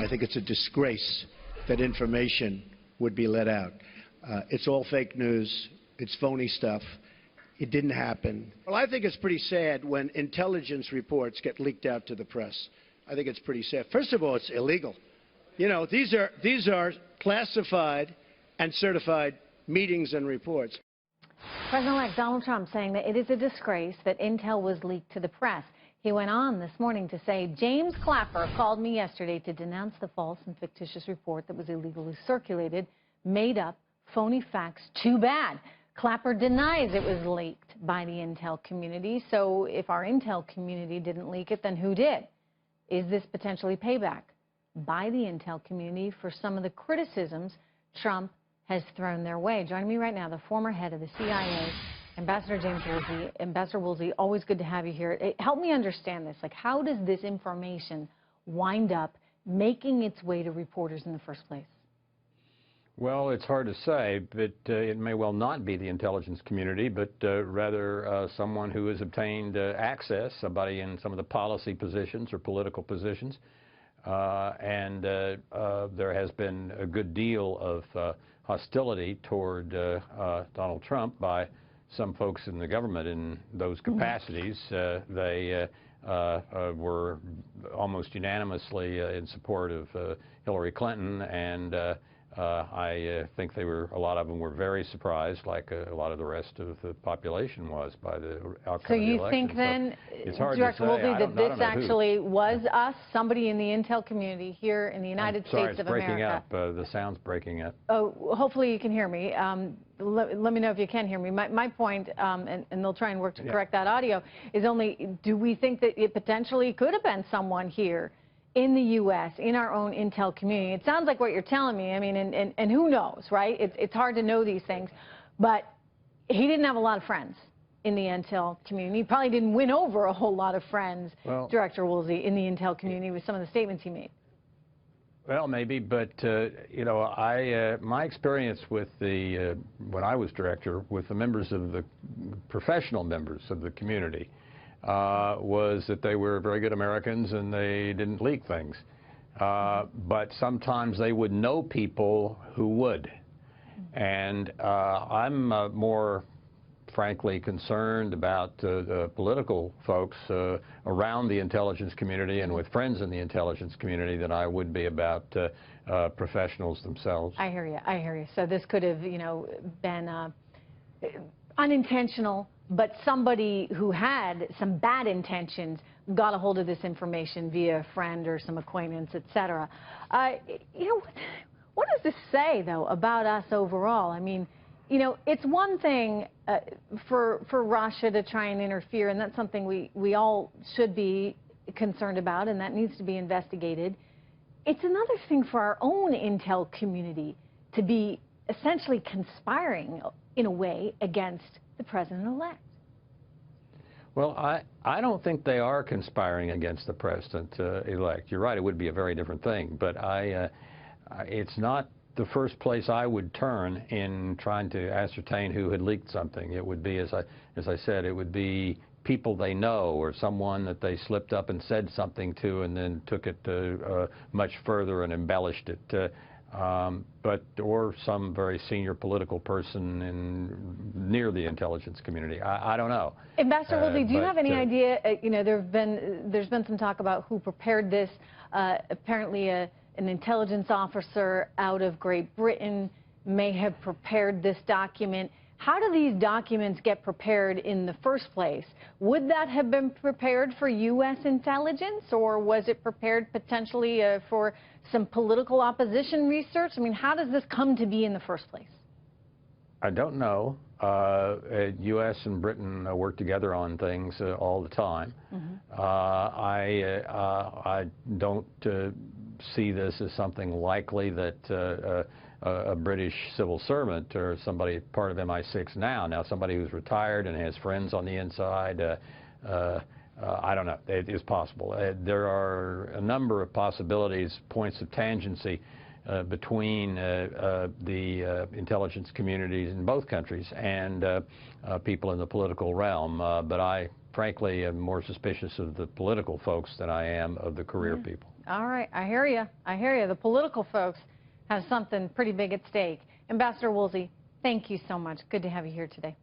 I think it's a disgrace that information would be let out. It's all fake news. It's phony stuff. It didn't happen. Well, I think it's pretty sad when intelligence reports get leaked out to the press. I think it's pretty sad. First of all, it's illegal. You know, these are classified and certified meetings and reports. President-elect Donald Trump saying that it is a disgrace that intel was leaked to the press. He went on this morning to say, James Clapper called me yesterday to denounce the false and fictitious report that was illegally circulated, made up, phony facts. Too bad. Clapper denies it was leaked by the intel community. So if our intel community didn't leak it, then who did? Is this potentially payback by the intel community for some of the criticisms Trump has thrown their way? Joining me right now, the former head of the CIA, Ambassador James Woolsey. Ambassador Woolsey, always good to have you here. Help me understand this. Like, how does this information wind up making its way to reporters in the first place? Well, it's hard to say, but it may well not be the intelligence community, but rather someone who has obtained access, somebody in some of the policy positions or political positions. There has been a good deal of hostility toward Donald Trump by some folks in the government in those capacities. They were almost unanimously in support of Hillary Clinton, and I think a lot of them were very surprised, like a lot of the rest of the population was, by the outcome of the election. So you think then, Director Woolsey, that this actually was us, somebody in the intel community here in the United States of America? Sorry, it's breaking up. The sound's breaking up. Oh, hopefully you can hear me. Let me know if you can hear me. My point, and they'll try and work to correct that audio, is only, do we think that it potentially could have been someone here in the U.S., in our own intel community? It sounds like what you're telling me. I mean, and who knows, right? It's hard to know these things. But he didn't have a lot of friends in the intel community. He probably didn't win over a whole lot of friends, well, Director Woolsey, in the intel community with some of the statements he made. Well, maybe, but you know, my experience with when I was director, with the members of the professional members of the community, was that they were very good Americans and they didn't leak things. But sometimes they would know people who would. And I'm more, frankly, concerned about the political folks around the intelligence community and with friends in the intelligence community than I would be about professionals themselves. I hear you. I hear you. So this could have, you know, been unintentional, but somebody who had some bad intentions got a hold of this information via a friend or some acquaintance, etc. You know, what does this say, though, about us overall? I mean, you know, it's one thing for Russia to try and interfere, and that's something we all should be concerned about, and that needs to be investigated. It's another thing for our own intel community to be essentially conspiring, in a way, against the president-elect. Well, I don't think they are conspiring against the president-elect. You're right, it would be a very different thing, but it's not the first place I would turn in trying to ascertain who had leaked something. It would be, as I said, it would be people they know or someone that they slipped up and said something to and then took it much further and embellished it. Or some very senior political person near the intelligence community. I don't know. Ambassador Woolsey, do you have any idea? You know, there's been some talk about who prepared this. Apparently, an intelligence officer out of Great Britain may have prepared this document. How do these documents get prepared in the first place? Would that have been prepared for U.S. intelligence, or was it prepared potentially for some political opposition research? I mean, how does this come to be in the first place? I don't know. U.S. and Britain work together on things all the time. I don't see this as something likely that a British civil servant or somebody part of MI6 now somebody who's retired and has friends on the inside, I don't know. It is possible. There are a number of possibilities, points of tangency between the intelligence communities in both countries and people in the political realm. But I, frankly, am more suspicious of the political folks than I am of the career people. All right, I hear you. I hear you. The political folks have something pretty big at stake. Ambassador Woolsey, thank you so much. Good to have you here today.